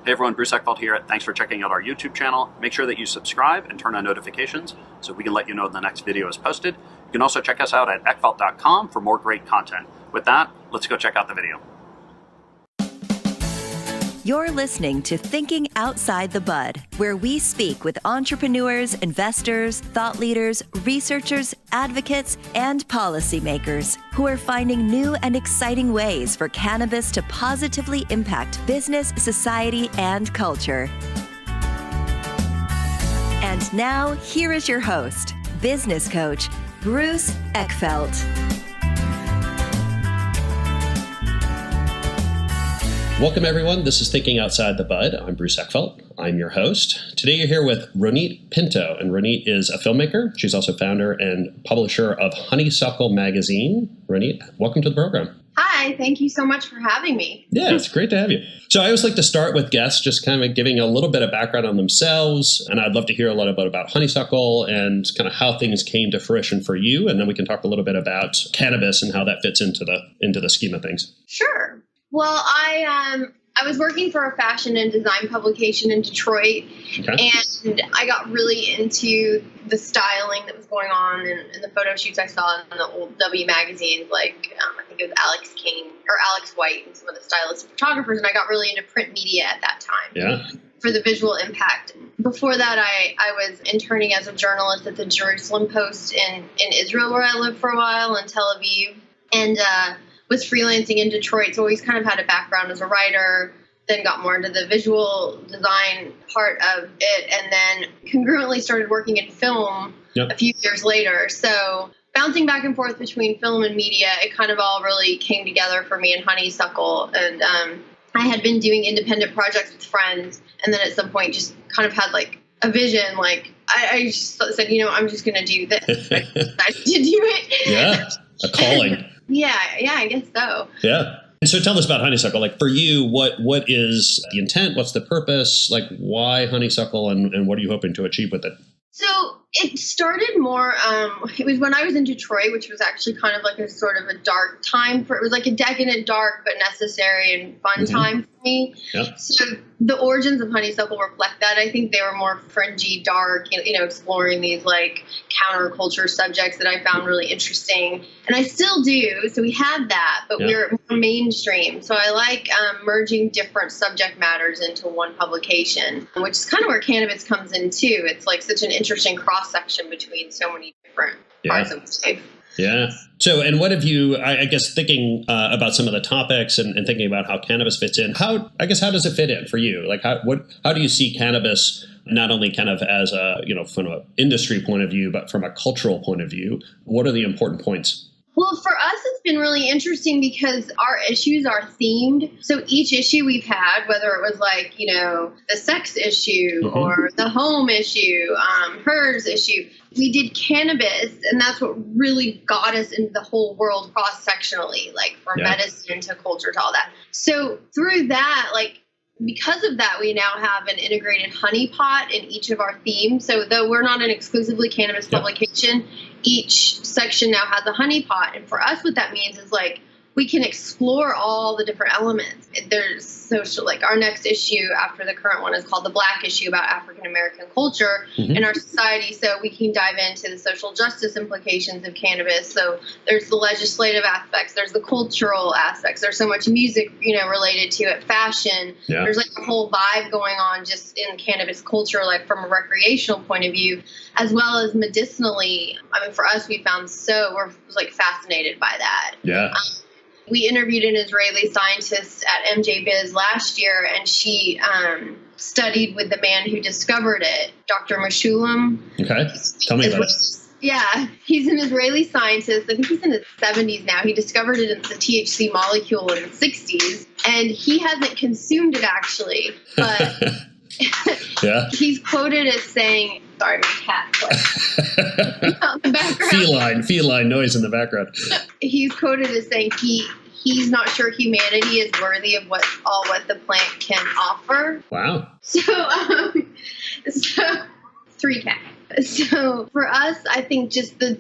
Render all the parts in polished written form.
Hey everyone, Bruce Eckfeldt here. Thanks for checking out our YouTube channel. Make sure that you subscribe and turn on notifications so we can let you know when the next video is posted. You can also check us out at eckfeldt.com for more great content. With that, let's go check out the video. You're listening to Thinking Outside the Bud, where we speak with entrepreneurs, investors, thought leaders, researchers, advocates, and policymakers who are finding new and exciting ways for cannabis to positively impact business, society, and culture. And now, here is your host, business coach, Bruce Eckfeldt. Welcome, everyone. This is Thinking Outside the Bud. I'm Bruce Eckfeldt. I'm your host. Today you're here with Ronit Pinto, and Ronit is a filmmaker. She's also founder and publisher of Honeysuckle Magazine. Ronit, welcome to the program. Hi, thank you so much for having me. Yeah, it's great to have you. So I always like to start with guests just kind of giving a little bit of background on themselves, and I'd love to hear a little bit about Honeysuckle and kind of how things came to fruition for you, and then we can talk a little bit about cannabis and how that fits into the scheme of things. Sure. Well, I was working for a fashion and design publication in Detroit, okay. And I got really into the styling that was going on and the photo shoots I saw in the old W magazines, like I think it was Alex King or Alex White and some of the stylists and photographers, and I got really into print media at that time. Yeah. For the visual impact. Before that, I was interning as a journalist at the Jerusalem Post in Israel, where I lived for a while, in Tel Aviv, and was freelancing in Detroit, so always kind of had a background as a writer, then got more into the visual design part of it, and then congruently started working in film a few years later. So bouncing back and forth between film and media, it kind of all really came together for me in Honeysuckle. And I had been doing independent projects with friends, and then at some point just kind of had like a vision, like I just said, I'm just going to do this. I decided to do it. Yeah, a calling. Yeah, I guess so. Yeah. And so tell us about Honeysuckle. Like for you, what is the intent? What's the purpose? Like why Honeysuckle and what are you hoping to achieve with it? So it started more, it was when I was in Detroit, which was actually kind of like a sort of a dark time it was like a decadent, dark, but necessary and fun time for me. Yep. So the origins of Honeysuckle reflect that. I think they were more fringy, dark, exploring these like counterculture subjects that I found really interesting. And I still do. So we had that, but we were more mainstream. So I like merging different subject matters into one publication, which is kind of where cannabis comes in too. It's like such an interesting cross-section between so many different parts of life. Yeah. So, and what have you, I guess, thinking about some of the topics and thinking about how cannabis fits in, how does it fit in for you? Like, how do you see cannabis not only kind of as a, from an industry point of view, but from a cultural point of view? What are the important points? Well, for us, it's been really interesting because our issues are themed. So each issue we've had, whether it was like, the sex issue or the home issue, HERS issue, we did cannabis. And that's what really got us into the whole world cross-sectionally, like from medicine to culture to all that. So through that, because of that, we now have an integrated honeypot in each of our themes. So though we're not an exclusively cannabis publication, each section now has a honeypot. And for us, what that means is we can explore all the different elements. There's social, our next issue after the current one is called The Black Issue, about African-American culture in our society. So we can dive into the social justice implications of cannabis. So there's the legislative aspects, there's the cultural aspects, there's so much music, related to it, fashion. Yeah. There's a whole vibe going on just in cannabis culture, from a recreational point of view, as well as medicinally. I mean, for us, we're fascinated by that. Yeah. We interviewed an Israeli scientist at MJ Biz last year, and she studied with the man who discovered it, Dr. Meshulam. Okay. Tell me about it. Yeah, he's an Israeli scientist. I think he's in his 70s now. He discovered it in the THC molecule in the 60s, and he hasn't consumed it actually, but he's quoted as saying, sorry, my cat's in the background. Feline noise in the background. He's quoted as saying he's not sure humanity is worthy of what the plant can offer. Wow. So 3 cats. So for us, I think just the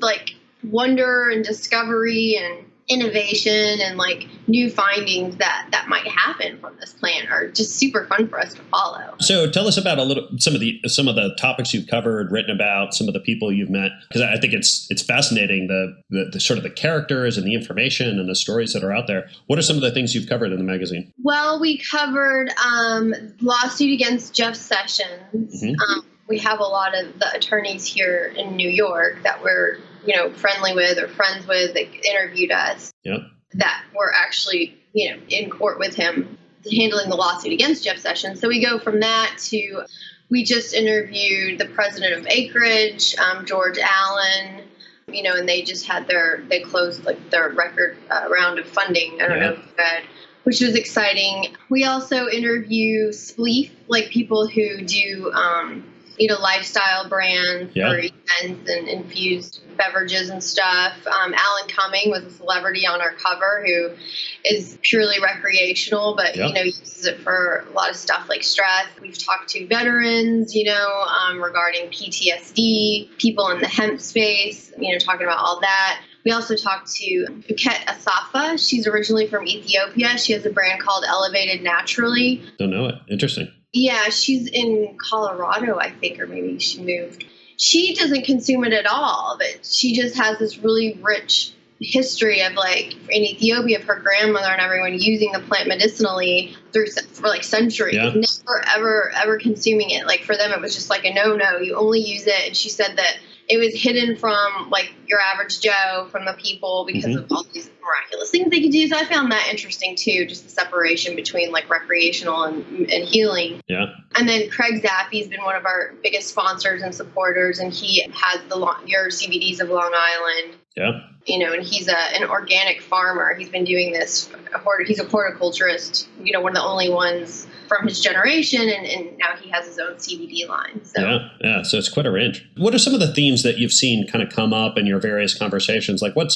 wonder and discovery and innovation and like new findings that might happen from this plant are just super fun for us to follow. So tell us about some of the topics you've covered, written about, some of the people you've met, because I think it's fascinating the sort of the characters and the information and the stories that are out there. What are some of the things you've covered in the magazine? Well, we covered lawsuit against Jeff Sessions. We have a lot of the attorneys here in New York that we're friendly with or friends with that interviewed us. Yep. That were actually, in court with him handling the lawsuit against Jeff Sessions. So we go from that to, we just interviewed the president of Acreage, George Allen, and they just had they closed like their record round of funding. I don't know if you read, which was exciting. We also interview Spleef, like people who do, lifestyle brands for events and infused beverages and stuff. Alan Cumming was a celebrity on our cover who is purely recreational, but, uses it for a lot of stuff like stress. We've talked to veterans, regarding PTSD, people in the hemp space, talking about all that. We also talked to Buket Asafa. She's originally from Ethiopia. She has a brand called Elevated Naturally. Don't know it. Interesting. Yeah, she's in Colorado, I think, or maybe she moved. She doesn't consume it at all, but she just has this really rich history of like in Ethiopia of her grandmother and everyone using the plant medicinally for like centuries, never ever consuming it. Like for them, it was just like a no. You only use it. And she said that it was hidden from like your average Joe, from the people, because of all these miraculous things they could do. So I found that interesting too, just the separation between like recreational and healing. Yeah. And then Craig Zappy's been one of our biggest sponsors and supporters, and he has your CBDs of Long Island. Yeah. And he's an organic farmer. He's been doing this. He's a horticulturist, one of the only ones from his generation, and now he has his own CBD line. So. Yeah. So it's quite a range. What are some of the themes that you've seen kind of come up in your various conversations? Like what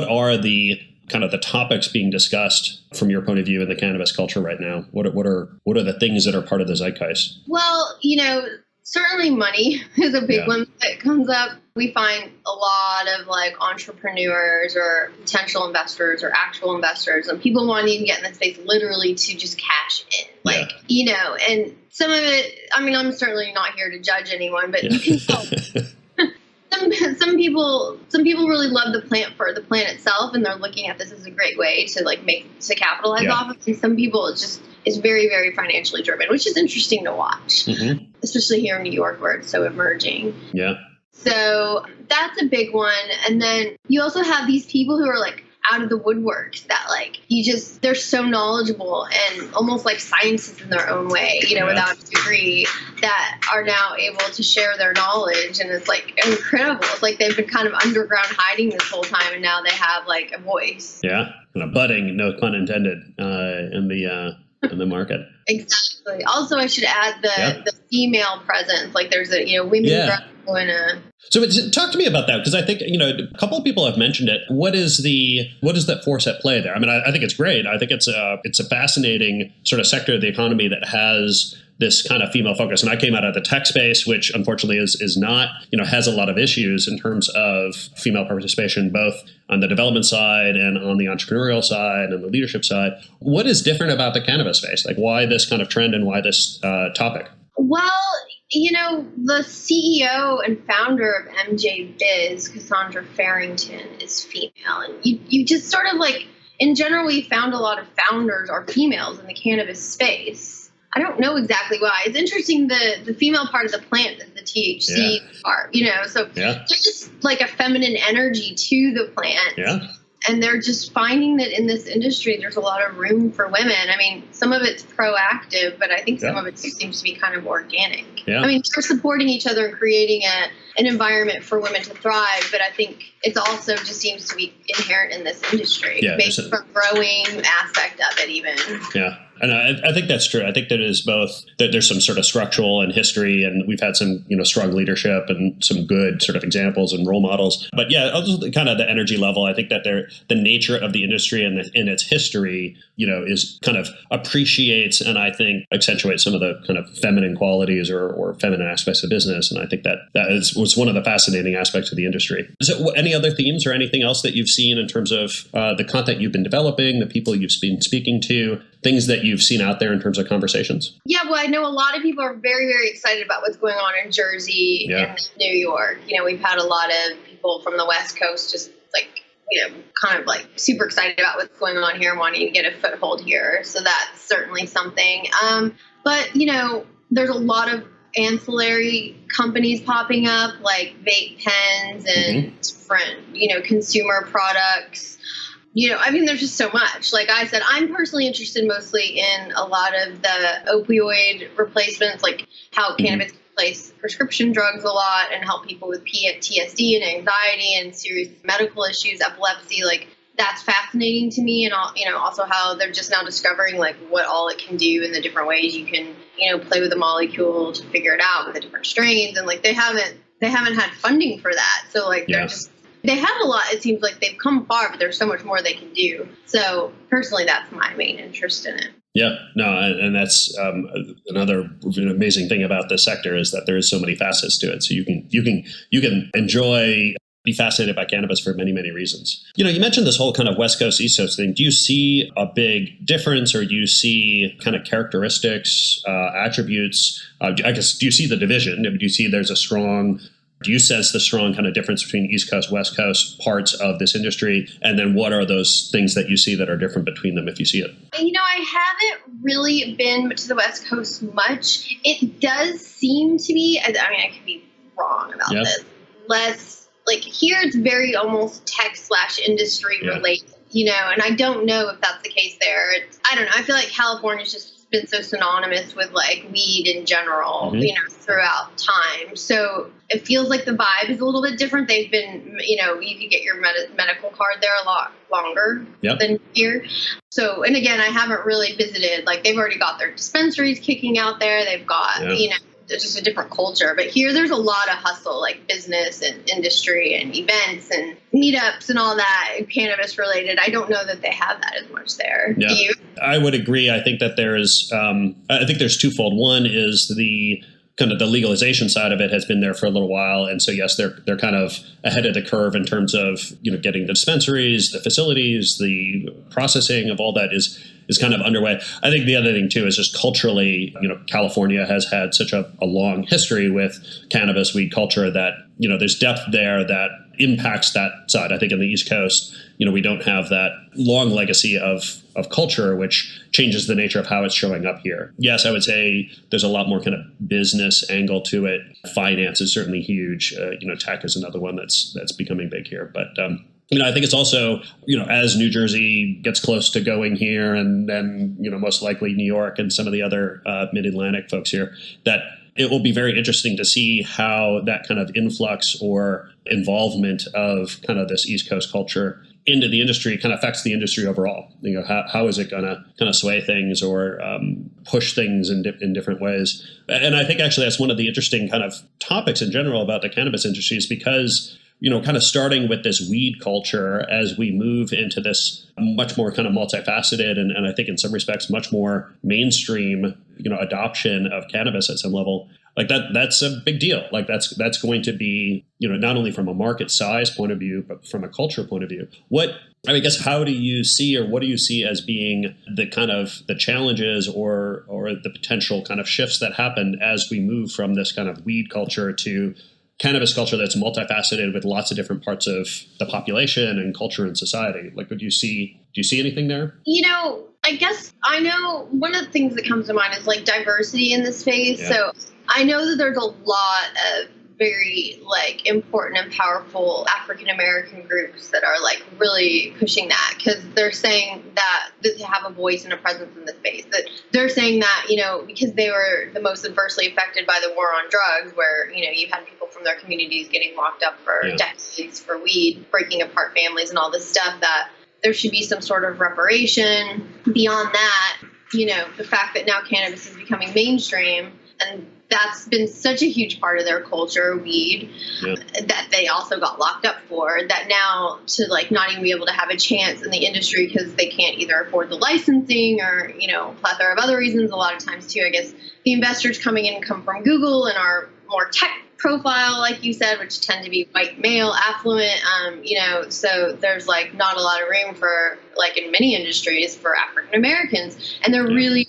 are the kind of the topics being discussed from your point of view in the cannabis culture right now? What are the things that are part of the zeitgeist? Well, certainly money is a big one that comes up. We find a lot of like entrepreneurs or potential investors or actual investors and people wanting to get in the space literally to just cash in. And some of it, I mean, I'm certainly not here to judge anyone, but you can tell. Some people really love the plant for the plant itself, and they're looking at this as a great way to capitalize off of. And some people it's very, very financially driven, which is interesting to watch, especially here in New York where it's so emerging. Yeah. So that's a big one. And then you also have these people who are like out of the woodworks that they're so knowledgeable and almost like scientists in their own way, without a degree, that are now able to share their knowledge. And it's like incredible. It's like they've been kind of underground hiding this whole time, and now they have like a voice. Yeah. Kind of budding, no pun intended, in the market. Exactly. Also, I should add the female presence. Like there's women growing So talk to me about that, because I think, a couple of people have mentioned it. What is that force at play there? I mean, I think it's great. I think it's a fascinating sort of sector of the economy that has this kind of female focus. And I came out of the tech space, which unfortunately is not, has a lot of issues in terms of female participation, both on the development side and on the entrepreneurial side and the leadership side. What is different about the cannabis space? Like why this kind of trend and why this topic? Well, the CEO and founder of MJ Biz, Cassandra Farrington, is female. And you just sort of in general, we found a lot of founders are females in the cannabis space. I don't know exactly why. It's interesting, the female part of the plant is the THC part, so there's just like a feminine energy to the plant. Yeah. And they're just finding that in this industry, there's a lot of room for women. I mean, some of it's proactive, but I think some of it seems to be kind of organic. Yeah. I mean, they're supporting each other and creating an environment for women to thrive. But I think it's also just seems to be inherent in this industry, based from growing aspect of it even. Yeah. And I think that's true. I think that it is both that there's some sort of structural and history, and we've had some, strong leadership and some good sort of examples and role models. But yeah, also kind of the energy level. I think that the nature of the industry and in its history, is kind of appreciates and I think accentuates some of the kind of feminine qualities or feminine aspects of business. And I think that was one of the fascinating aspects of the industry. So any other themes or anything else that you've seen in terms of the content you've been developing, the people you've been speaking to, things that you've seen out there in terms of conversations? Yeah, well, I know a lot of people are very, very excited about what's going on in Jersey and New York. We've had a lot of people from the West Coast just kind of like super excited about what's going on here and wanting to get a foothold here. So that's certainly something. But, there's a lot of ancillary companies popping up like vape pens and different, consumer products. There's just so much. Like I said, I'm personally interested mostly in a lot of the opioid replacements, like how cannabis can replace prescription drugs a lot and help people with PTSD and anxiety and serious medical issues, epilepsy. Like that's fascinating to me. And also how they're just now discovering like what all it can do and the different ways you can, play with the molecule to figure it out with the different strains. And like they haven't had funding for that. So like they have a lot. It seems like they've come far, but there's so much more they can do. So personally, that's my main interest in it. Yeah, no, and that's another amazing thing about this sector is that there is so many facets to it. So you can enjoy, be fascinated by cannabis for many, many reasons. You mentioned this whole kind of West Coast, East Coast thing. Do you see a big difference, or do you see kind of characteristics, attributes? I guess, do you see the division? Do you see do you sense the strong kind of difference between East Coast, West Coast parts of this industry? And then what are those things that you see that are different between them if you see it? I haven't really been to the West Coast much. It does seem to be, I could be wrong about this, less, like here it's very almost tech/industry related, and I don't know if that's the case there. I don't know. I feel like California's just been so synonymous with like weed in general, throughout time. So it feels like the vibe is a little bit different. They've been, you could get your medical card there a lot longer than here. So, and again, I haven't really visited, like they've already got their dispensaries kicking out there. They've got, it's just a different culture. But here there's a lot of hustle, like business and industry and events and meetups and all that, cannabis related. I don't know that they have that as much there. Yeah. Do you? I would agree. I think that there's twofold. One is the kind of the legalization side of it has been there for a little while. And so, yes, they're kind of ahead of the curve in terms of, getting the dispensaries, the facilities, the processing of all that is kind of underway. I think the other thing too is just culturally, California has had such a long history with cannabis weed culture that, there's depth there that impacts that side. I think in the East Coast, we don't have that long legacy of culture, which changes the nature of how it's showing up here. Yes, I would say there's a lot more kind of business angle to it. Finance is certainly huge. Tech is another one that's becoming big here. But I think it's also, as New Jersey gets close to going here, and then, most likely New York and some of the other mid-Atlantic folks here, that it will be very interesting to see how that kind of influx or involvement of kind of this East Coast culture into the industry kind of affects the industry overall. How is it going to kind of sway things or push things in different ways? And I think actually that's one of the interesting kind of topics in general about the cannabis industry is because kind of starting with this weed culture as we move into this much more kind of multifaceted and I think in some respects much more mainstream, adoption of cannabis at some level, like that's a big deal. Like that's going to be, not only from a market size point of view, but from a culture point of view. How do you see, or what do you see as being the kind of the challenges or the potential kind of shifts that happen as we move from this kind of weed culture to cannabis culture that's multifaceted with lots of different parts of the population and culture and society? Like, do you see anything there? I guess I know one of the things that comes to mind is like diversity in this space. Yeah. So I know that there's a lot of very like important and powerful African American groups that are like really pushing that because they're saying that they have a voice and a presence in the space. That they're saying that because they were the most adversely affected by the war on drugs, where you had people from their communities getting locked up for decades for weed, breaking apart families, and all this stuff. That there should be some sort of reparation. Beyond that, the fact that now cannabis is becoming mainstream, and that's been such a huge part of their culture, weed, that they also got locked up for, that now to not even be able to have a chance in the industry because they can't either afford the licensing or, plethora of other reasons. A lot of times too, I guess the investors coming in come from Google and are more tech profile, like you said, which tend to be white male, affluent, so there's not a lot of room for, in many industries, for African Americans, and they're really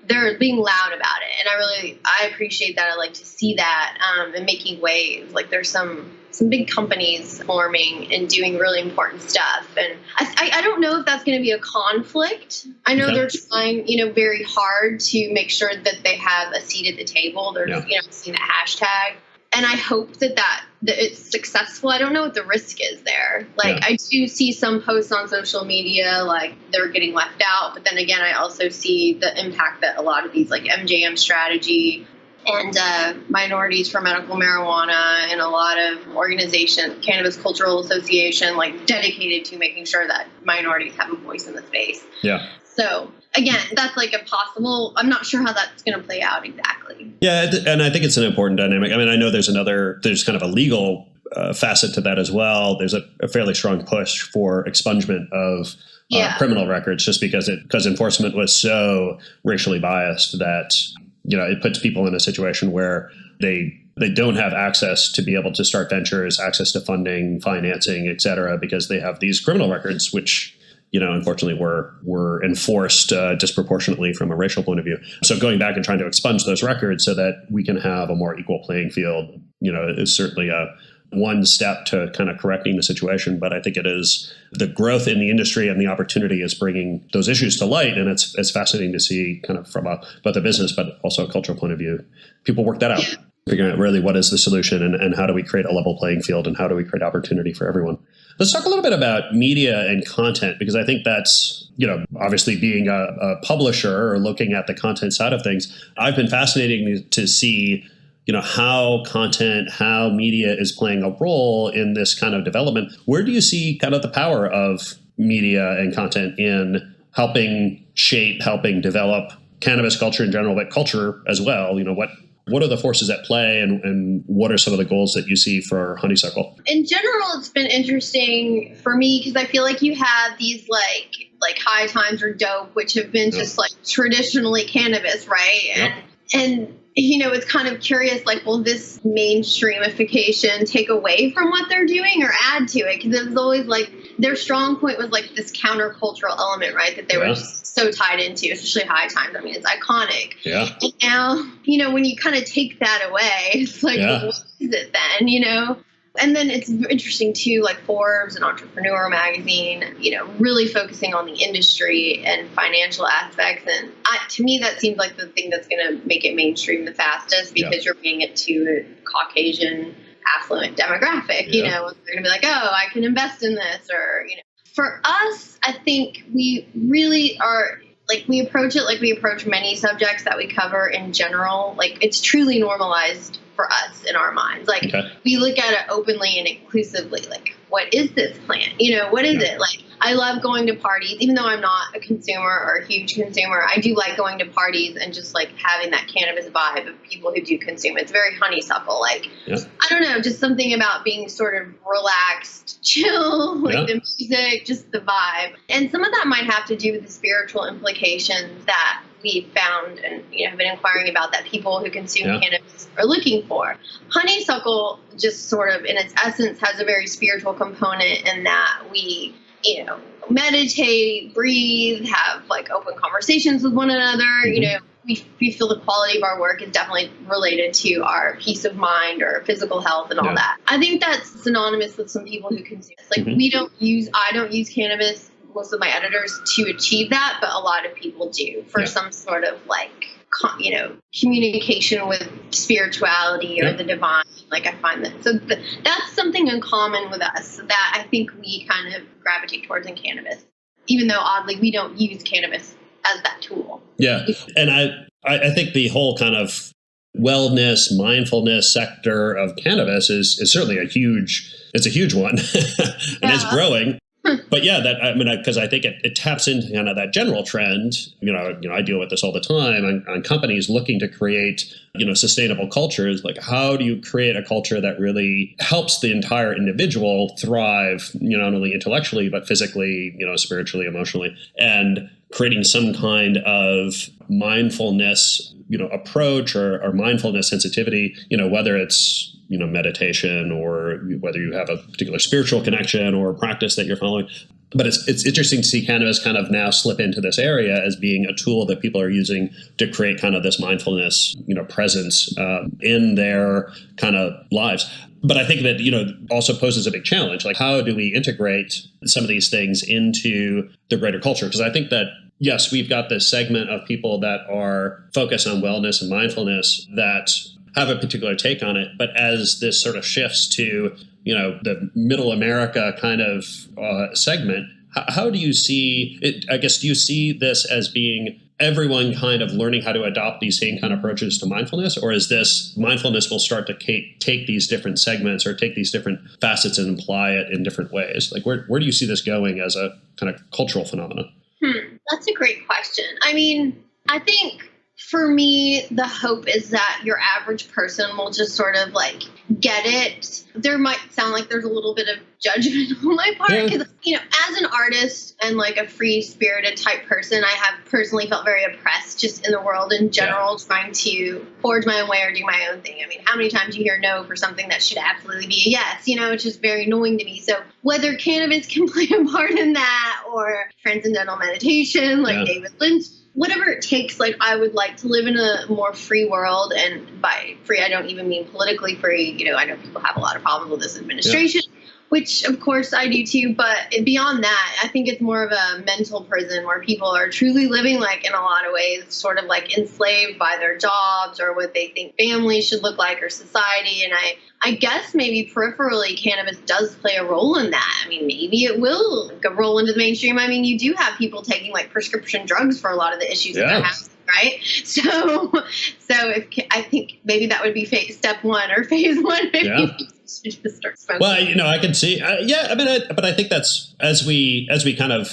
they're being loud about it, and I appreciate that. I like to see that and making waves. There's some big companies forming and doing really important stuff, and I don't know if that's going to be a conflict. I know they're trying, very hard to make sure that they have a seat at the table. They're, seeing the hashtag, and I hope that it's successful. I don't know what the risk is there. I do see some posts on social media, they're getting left out, but then again, I also see the impact that a lot of these MJM strategy and Minorities for Medical Marijuana and a lot of organizations, Cannabis Cultural Association, dedicated to making sure that minorities have a voice in the space. Yeah. So again, that's a possible, I'm not sure how that's going to play out exactly. Yeah. And I think it's an important dynamic. I mean, I know there's kind of a legal facet to that as well. There's a fairly strong push for expungement of criminal records just because enforcement was so racially biased that it puts people in a situation where they don't have access to be able to start ventures, access to funding, financing, et cetera, because they have these criminal records, which, unfortunately were enforced disproportionately from a racial point of view. So going back and trying to expunge those records so that we can have a more equal playing field, is certainly one step to kind of correcting the situation. But I think it is the growth in the industry and the opportunity is bringing those issues to light. And it's fascinating to see kind of from both a business, but also a cultural point of view, people work that out, figuring out really what is the solution and how do we create a level playing field and how do we create opportunity for everyone. Let's talk a little bit about media and content, because I think that's, obviously being a publisher or looking at the content side of things, I've been fascinating to see how content, how media is playing a role in this kind of development. Where do you see kind of the power of media and content in helping shape, helping develop cannabis culture in general, but culture as well? What are the forces at play and what are some of the goals that you see for Honeysuckle? In general, it's been interesting for me because I feel like you have these High Times or Dope, which have been just traditionally cannabis, right? And it's kind of curious, will this mainstreamification take away from what they're doing or add to it? Because it was always their strong point was this countercultural element, right? That they were just so tied into, especially High Times. I mean, it's iconic. Yeah. And now, when you kind of take that away, it's well, what is it then, And then it's interesting too, Forbes and Entrepreneur magazine, really focusing on the industry and financial aspects. And to me, that seems like the thing that's going to make it mainstream the fastest because you're bringing it to a Caucasian affluent demographic, they're going to be oh, I can invest in this or, For us, I think we really are we approach it like we approach many subjects that we cover in general. It's truly normalized for us in our minds. We look at it openly and inclusively. What is this plant? What is it? I love going to parties, even though I'm not a consumer or a huge consumer. I do like going to parties and just having that cannabis vibe of people who do consume. It's very honeysuckle. I don't know, just something about being sort of relaxed, chill, the music, just the vibe. And some of that might have to do with the spiritual implications that we found and have been inquiring about that people who consume cannabis are looking for. Honeysuckle just sort of in its essence has a very spiritual component in that we meditate, breathe, have open conversations with one another. We feel the quality of our work is definitely related to our peace of mind or physical health and all that. I think that's synonymous with some people who consume it. I don't use cannabis, most of my editors, to achieve that, but a lot of people do for some sort of communication with spirituality or the divine. I find that. That's something in common with us that I think we kind of gravitate towards in cannabis, even though oddly we don't use cannabis as that tool. Yeah. And I think the whole kind of wellness, mindfulness sector of cannabis is certainly a huge one and it's growing. But yeah, because I think it taps into kind of that general trend. I deal with this all the time on companies looking to create, sustainable cultures. Like, how do you create a culture that really helps the entire individual thrive, not only intellectually, but physically, spiritually, emotionally, and creating some kind of mindfulness, approach or mindfulness sensitivity, whether it's, meditation or whether you have a particular spiritual connection or practice that you're following. But it's interesting to see cannabis kind of now slip into this area as being a tool that people are using to create kind of this mindfulness, presence in their kind of lives. But I think that, also poses a big challenge. Like, how do we integrate some of these things into the greater culture? Because I think that, yes, we've got this segment of people that are focused on wellness and mindfulness that have a particular take on it. But as this sort of shifts to, the middle America kind of segment, how do you see it? I guess, do you see this as being everyone kind of learning how to adopt these same kind of approaches to mindfulness? Or is this mindfulness will start to take these different segments or take these different facets and apply it in different ways? Like, where do you see this going as a kind of cultural phenomenon? That's a great question. I mean, I think for me, the hope is that your average person will just sort of like get it. There might sound like there's a little bit of judgment on my part because, as an artist and like a free spirited type person, I have personally felt very oppressed just in the world in general, trying to forge my own way or do my own thing. I mean, how many times you hear no for something that should absolutely be a yes? It's just very annoying to me. So whether cannabis can play a part in that or transcendental meditation, like David Lynch, whatever it takes, like, I would like to live in a more free world. And by free, I don't even mean politically free. I know people have a lot of problems with this administration, which of course I do too. But beyond that, I think it's more of a mental prison where people are truly living, like, in a lot of ways, sort of like enslaved by their jobs or what they think family should look like or society. And I guess maybe peripherally cannabis does play a role in that. I mean, maybe it will roll into the mainstream. I mean, you do have people taking like prescription drugs for a lot of the issues that they're having, right? So I think maybe that would be step one or phase one. Maybe you should just start smoking. Well, I can see. But I think that's as we kind of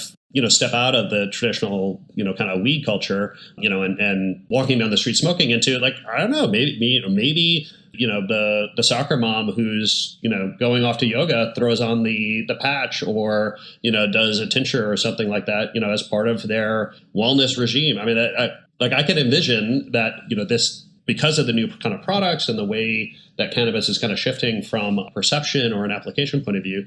step out of the traditional, kind of weed culture, and walking down the street smoking into, like, I don't know, maybe the soccer mom who's, going off to yoga throws on the patch or, does a tincture or something like that, as part of their wellness regime. I mean, I can envision that, this, because of the new kind of products and the way that cannabis is kind of shifting from a perception or an application point of view,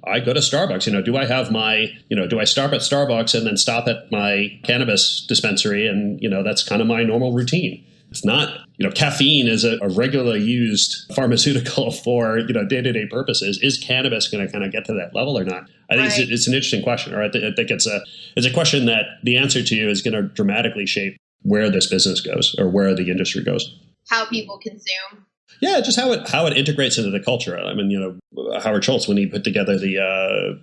I go to Starbucks. Do I have my, do I stop at Starbucks and then stop at my cannabis dispensary? And, that's kind of my normal routine. It's not, caffeine is a regularly used pharmaceutical for, day-to-day purposes. Is cannabis going to kind of get to that level or not? I think it's an interesting question. Or I think it's a question that the answer to is going to dramatically shape where this business goes or where the industry goes. How people consume. Yeah, just how it integrates into the culture. I mean, Howard Schultz, when he put together the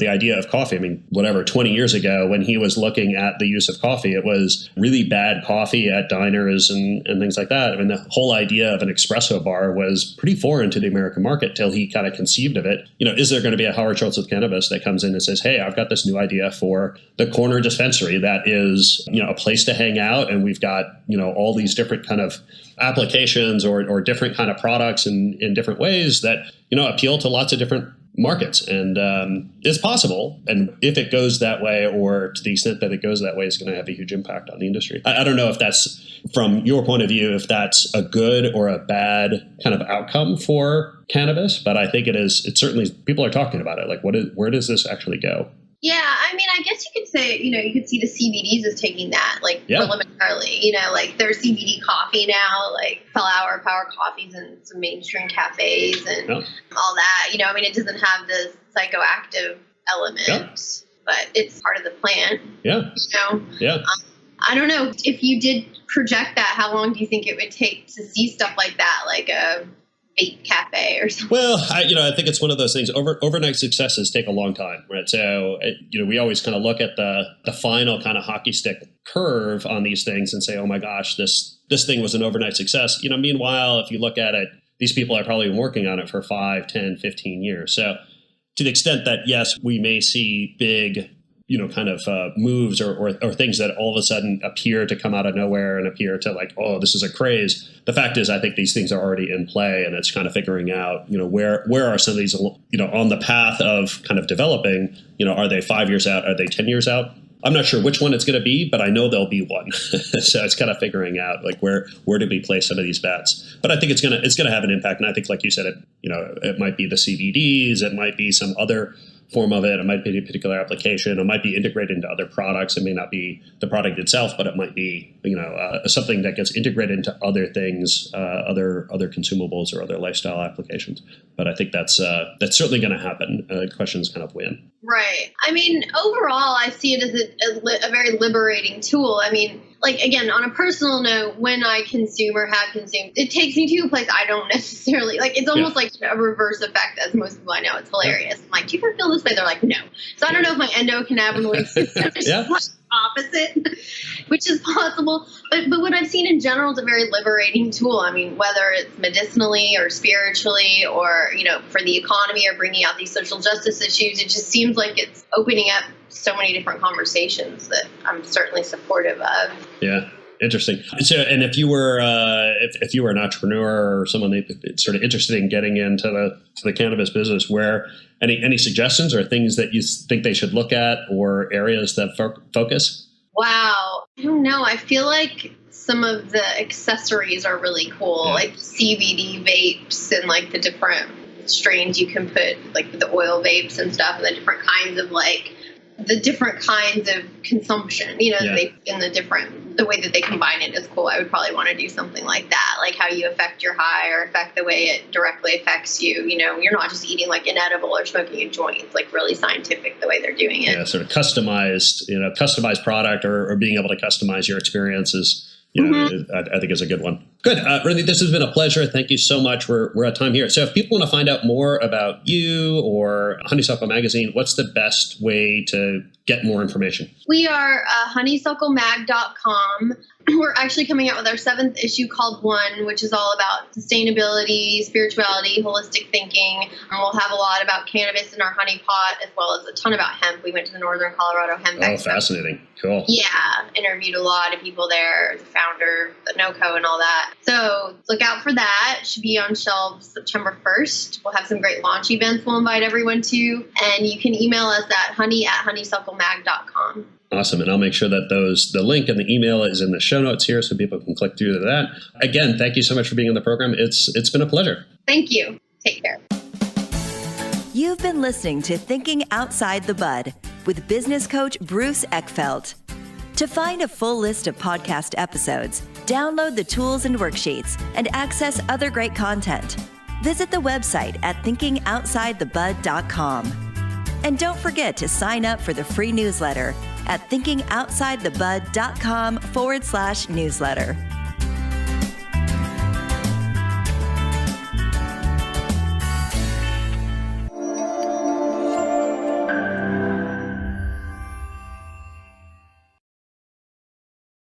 idea of coffee, 20 years ago, when he was looking at the use of coffee, it was really bad coffee at diners and things like that. I mean, the whole idea of an espresso bar was pretty foreign to the American market till he kind of conceived of it. Is there going to be a Howard Schultz with cannabis that comes in and says, hey, I've got this new idea for the corner dispensary that is, a place to hang out. And we've got, all these different kind of applications or different kind of products in different ways that, appeal to lots of different markets. And it's possible. And if it goes that way, or to the extent that it goes that way, it's going to have a huge impact on the industry. I don't know if that's, from your point of view, if that's a good or a bad kind of outcome for cannabis. But I think it is. It's certainly, people are talking about it. Like, where does this actually go? Yeah, I mean, I guess you could say, you could see the CBDs as taking that, like, preliminarily, like there's CBD coffee now, like Power coffees and some mainstream cafes and all that, it doesn't have the psychoactive element, but it's part of the plant. I don't know, if you did project that, how long do you think it would take to see stuff like that, like a vape cafe or something? Well, I think it's one of those things. Overnight successes take a long time, right? So, we always kind of look at the final kind of hockey stick curve on these things and say, oh my gosh, this thing was an overnight success. Meanwhile, if you look at it, these people have probably been working on it for 5, 10, 15 years. So, to the extent that, yes, we may see big, kind of moves or things that all of a sudden appear to come out of nowhere and appear to like, oh, this is a craze. The fact is, I think these things are already in play, and it's kind of figuring out, where are some of these, on the path of kind of developing, are they 5 years out? Are they 10 years out? I'm not sure which one it's going to be, but I know there'll be one. So it's kind of figuring out like where do we place some of these bets. But I think it's gonna have an impact, and I think, like you said, it might be the CBDs, it might be some other form of it. It might be a particular application. It might be integrated into other products. It may not be the product itself, but it might be, something that gets integrated into other things, other consumables or other lifestyle applications. But I think that's certainly going to happen. The question is kind of when. Right. I mean, overall, I see it as a very liberating tool. I mean, like, again, on a personal note, when I consume or have consumed, it takes me to a place I don't necessarily, like, it's almost like a reverse effect, as most people I know. It's hilarious. I'm like, do you ever feel this way? They're like, no. So I don't know if my endocannabinoid system is like opposite, which is possible. But what I've seen in general is a very liberating tool. I mean, whether it's medicinally or spiritually or, for the economy or bringing out these social justice issues, it just seems like it's opening up so many different conversations that I'm certainly supportive of. Yeah. Interesting. So, and if you were if you were an entrepreneur or someone that's sort of interested in getting into the cannabis business, where any suggestions or things that you think they should look at or areas that focus? Wow, I don't know. I feel like some of the accessories are really cool, like CBD vapes and like the different strains you can put, like the oil vapes and stuff, and the different kinds of the different kinds of consumption, the way that they combine it is cool. I would probably want to do something like that, like how you affect your high or affect the way it directly affects you. You're not just eating like an edible or smoking a joint. It's like really scientific the way they're doing it. Yeah, sort of customized product or being able to customize your experiences. I think is a good one. Good. Ronit, this has been a pleasure. Thank you so much. We're at time here. So if people want to find out more about you or Honeysuckle Magazine, what's the best way to get more information? We are honeysucklemag.com. We're actually coming out with our 7th issue called One, which is all about sustainability, spirituality, holistic thinking. And we'll have a lot about cannabis in our honey pot, as well as a ton about hemp. We went to the Northern Colorado Hemp Expo. Oh, fascinating. Cool. Yeah. Interviewed a lot of people there, the founder, the NOCO, and all that. So look out for that. It should be on shelves September 1st. We'll have some great launch events we'll invite everyone to. And you can email us at honey@honeysucklemag.com. Awesome. And I'll make sure that the link and the email is in the show notes here so people can click through to that. Again, thank you so much for being on the program. It's been a pleasure. Thank you. Take care. You've been listening to Thinking Outside the Bud with business coach Bruce Eckfeldt. To find a full list of podcast episodes, download the tools and worksheets, and access other great content, visit the website at thinkingoutsidethebud.com. And don't forget to sign up for the free newsletter at thinkingoutsidethebud.com/newsletter.